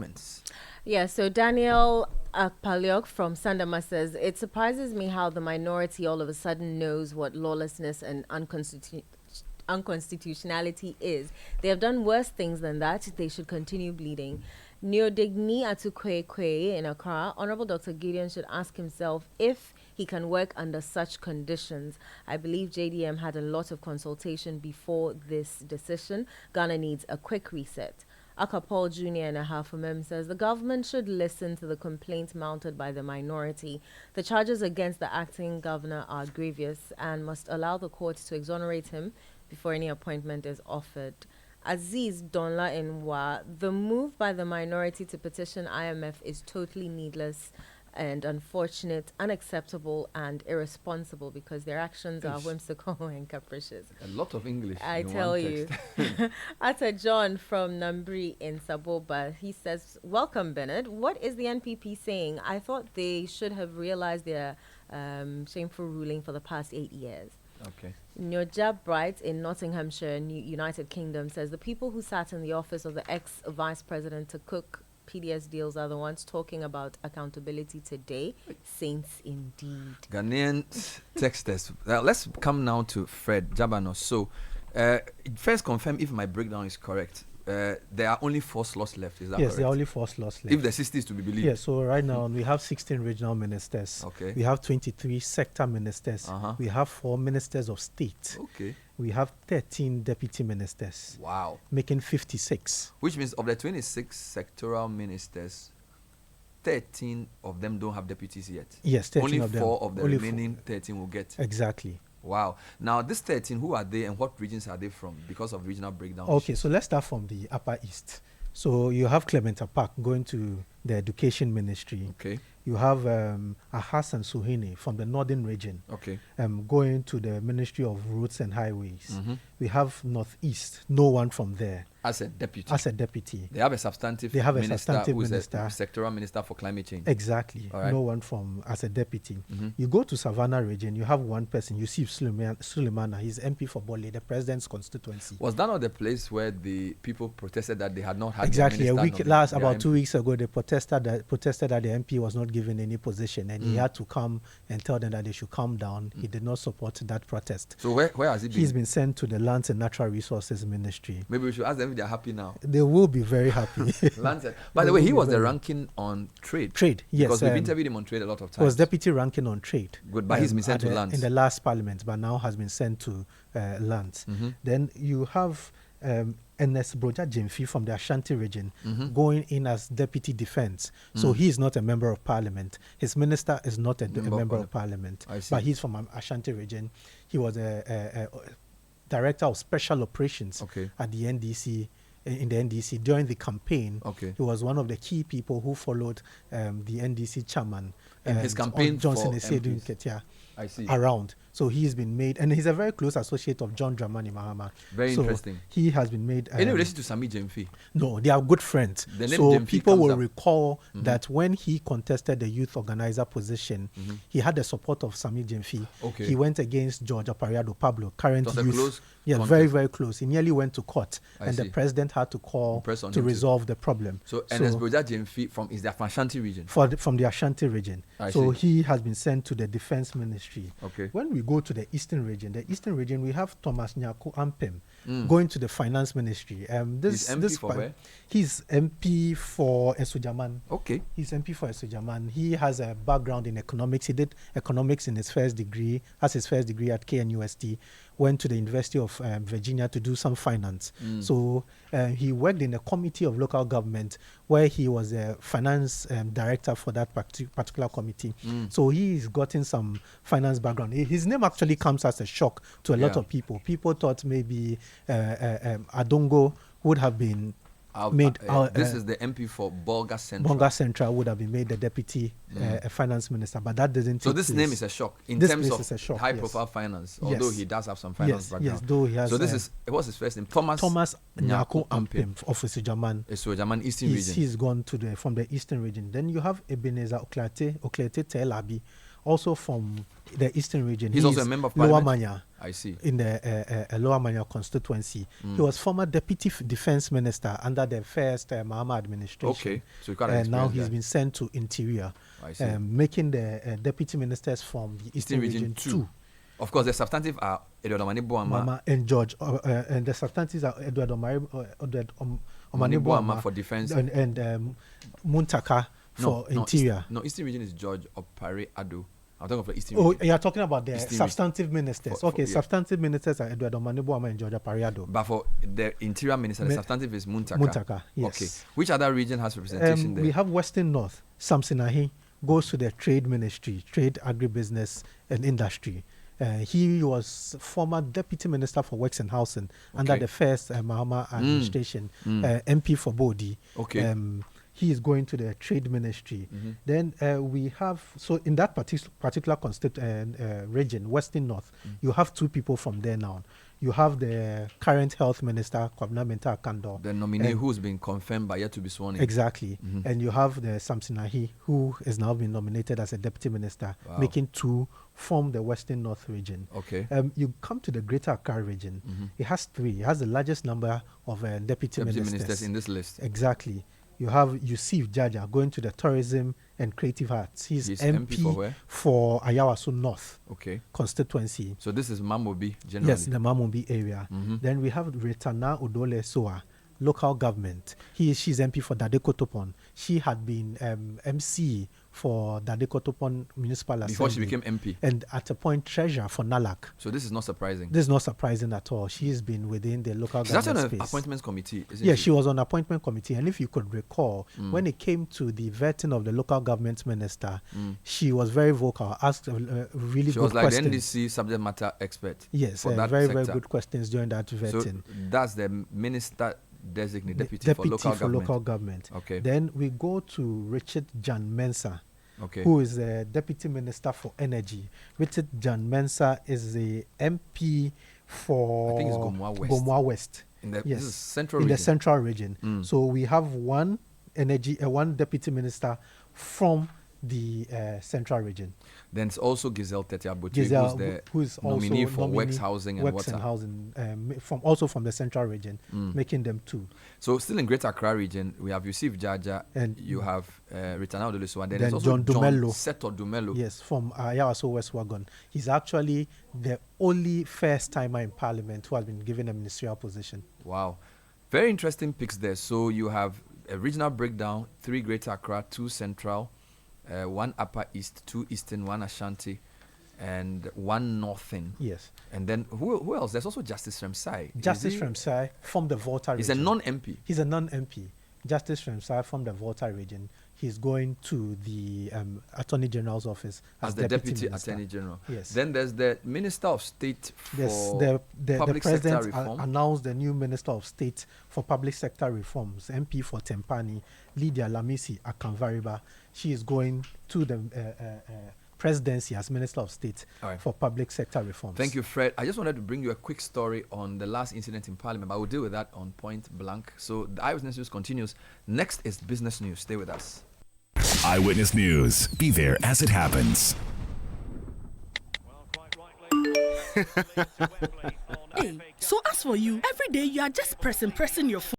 comments. Yeah, so Daniel Akpaliok from Sandama says, it surprises me how the minority all of a sudden knows what lawlessness and unconstitutionality is. They have done worse things than that. They should continue bleeding. Neodigni Atukwekwe in Accra, Honorable Dr. Gideon should ask himself if he can work under such conditions. I believe JDM had a lot of consultation before this decision. Ghana needs a quick reset. Aka Paul Jr. in Ahafamem says the government should listen to the complaints mounted by the minority. The charges against the acting governor are grievous and must allow the court to exonerate him before any appointment is offered. Aziz Donla Inwa, the move by the minority to petition IMF is totally needless and unfortunate, unacceptable and irresponsible because their actions are whimsical and capricious. A lot of English. I tell you. Ata John from Nambri in Saboba, he says, welcome Bernard. What is the NPP saying? I thought they should have realized their shameful ruling for the past 8 years. Okay. Nyoja Bright in Nottinghamshire, United Kingdom, says the people who sat in the office of the ex-vice president to cook PDS deals are the ones talking about accountability today. Saints indeed. Ghanaian texters. Let's come now to Fred Djabanor. So, first confirm if my breakdown is correct. There are only 4 slots left, is that correct? Yes, there are only 4 slots left. If the 60 is to be believed. Yes, so right now we have 16 regional ministers. Okay. We have 23 sector ministers. We have 4 ministers of state. Okay. We have 13 deputy ministers. Wow. Making 56. Which means of the 26 sectoral ministers, 13 of them don't have deputies yet. Yes, 13 only of them. 4 of the only remaining 13 will get. Exactly. Wow. Now, these 13, who are they and what regions are they from because of regional breakdown? Okay, so let's start from the Upper East. So you have Clement Park going to the Education Ministry. Okay. You have Ahas and Suhini from the Northern region. Okay. Going to the Ministry of Roads and Highways. We have Northeast, no one from there. As a deputy. As a deputy. They have a substantive They have a minister substantive who is minister. a sectoral minister for climate change. Exactly. All right. No one from as a deputy. You go to Savannah region, you have one person, Yusuf Suleimana. He's MP for Bole, the president's constituency. Was that not the place where the people protested that they had not had exactly their a minister week about 2 weeks ago? They protested that the MP was not given any position, and he had to come and tell them that they should calm down. He did not support that protest. So where has he been? He's been sent to the Lands and Natural Resources Ministry. Maybe we should ask them if they're happy now. They will be very happy. By the way, he was the ranking on trade. Trade, yes. Because we've interviewed him on trade a lot of times. He was deputy ranking on trade. Good, but he's been sent to lands. In the last parliament, but now has been sent to lands. Then you have Ernest Broja Jemfi from the Ashanti region going in as deputy defense. So he is not a member of parliament. His minister is not a member of parliament. But he's from Ashanti region. He was a director of special operations at the NDC. In the NDC during the campaign, he was one of the key people who followed the NDC chairman in his campaign Johnson for Esedu Nketia around. So he's been made, and he's a very close associate of John Dramani Mahama. Very interesting. He has been made. Any relation to Sami Jemfi? No, they are good friends. So people will recall that when he contested the youth organizer position, he had the support of Sami Jemfi. He went against George Apariado Pablo, current youth. Yeah, very, very close. He nearly went to court, and the president had to call to resolve the problem. So Ernest Broja Jemfi is the Ashanti region? From the Ashanti region. So he has been sent to the Defense Ministry. When we go to the Eastern region, we have Thomas Nyako Ampem going to the Finance Ministry. He's MP for where? He's MP for Esujaman. Okay. He's MP for Esujaman. He has a background in economics. He did economics in his first degree, has his first degree at KNUST. Went to the University of Virginia to do some finance. So he worked in a committee of local government where he was a finance director for that particular committee. So he's gotten some finance background. His name actually comes as a shock to a lot of people. People thought maybe Adongo would have been made. This is the MP for Bolga Central. Bolga Central would have been made the deputy finance minister, but that doesn't. So this name is a shock in terms of high-profile finance, although he does have some finance background. Yes, though he has. So this is what's his first name? Thomas Nyako Ampem of Esujaman. Esujaman Eastern region. He's gone to from the Eastern region. Then you have Ebenezer Oklete Telabi also from the Eastern region. He's also a member of Lower Parliament? Manya. I see. In the Lower Manya constituency. He was former deputy defense minister under the first Mahama administration. Okay, so you got And now he's that. been sent to Interior, I see. making the deputy ministers from the Eastern region 2. Of course, the substantive are Edward Omanibo Mama and George, and the substantives are Edward Omanibo for defense and Muntaka for Interior. Eastern region is George Opare Ado. I'm talking of the Eastern region. Oh, you're talking about the Eastern substantive ministers. Substantive ministers are Edward Omanibo and George Opare Ado. But for the Interior minister, the substantive is Muntaka. Muntaka, yes. Okay. Which other region has representation there? We have Western North. Samson Ahi goes to the Trade Ministry, Trade, Agribusiness and Industry. He was former deputy minister for works and housing under the first Mahama administration, MP for Bodi. Okay. He is going to the trade ministry. Then we have, so in that particular region, Western North, you have 2 people from there now. You have the current health minister, Kwabena Mensah Kando. The nominee who's been confirmed but yet to be sworn in. Exactly. And you have the Samson Ahi, who is now been nominated as a deputy minister, making 2 from the Western North region. Okay. You come to the Greater Accra region. It has 3. It has the largest number of deputy ministers in this list. Exactly. You have Yusuf Jaja going to the tourism and creative arts. He's MP for where? For Ayawaso North constituency. So this is Mamobi generally? Yes, the Mamobi area. Then we have Retana Odole Soa, local government. She's MP for Dadekotopon. She had been MC for Dadekotopon Municipal Assembly. Before she became MP? And at a point, treasurer for NALAC. So this is not surprising? This is not surprising at all. She's been within the local government space. She's on an appointments committee, isn't she was on appointment committee. And if you could recall, when it came to the vetting of the local government minister, she was very vocal, asked really good questions. She was like the NDC subject matter expert. Yes, for that very, very good questions during that vetting. So that's the minister designate deputy for local government. Okay. Then we go to Richard Jan Mensah, who is the deputy minister for energy. Richard Jan Mensah is the MP for I think it's Gomoa West. This is central in region. The central region. So we have one deputy minister from the central region. Then it's also Giselle Tetiabote, who's the nominee for works, housing and water. From the central region, making them 2. So still in Greater Accra region, we have Yusuf Jaja, and you have Ritana Odoleso, and then there's also John Dumelo. Seto Dumelo. Yes, from Ayawaso West Wagon. He's actually the only first timer in Parliament who has been given a ministerial position. Wow. Very interesting picks there. So you have a regional breakdown, 3 Greater Accra, 2 Central, 1 Upper East, 2 Eastern, 1 Ashanti, and 1 Northern. Yes. And then who else? There's also Justice Remsai. Justice Remsai from the Volta region. He's a non-MP. He's a non-MP. Justice Remsai from the Volta region. He's going to the Attorney General's office as the Deputy Attorney General. Yes. Then there's the Minister of State for the President reform. Announced the new Minister of State for Public Sector Reforms, MP for Tempani, Lydia Lamisi Akanvariba. She is going to the presidency as Minister of State for Public Sector Reforms. Thank you, Fred. I just wanted to bring you a quick story on the last incident in Parliament, but we'll deal with that on point blank. So the Eyewitness News continues. Next is business news. Stay with us. Eyewitness News. Be there as it happens. Well, quite rightly. Hey, so as for you, every day you are just pressing your phone.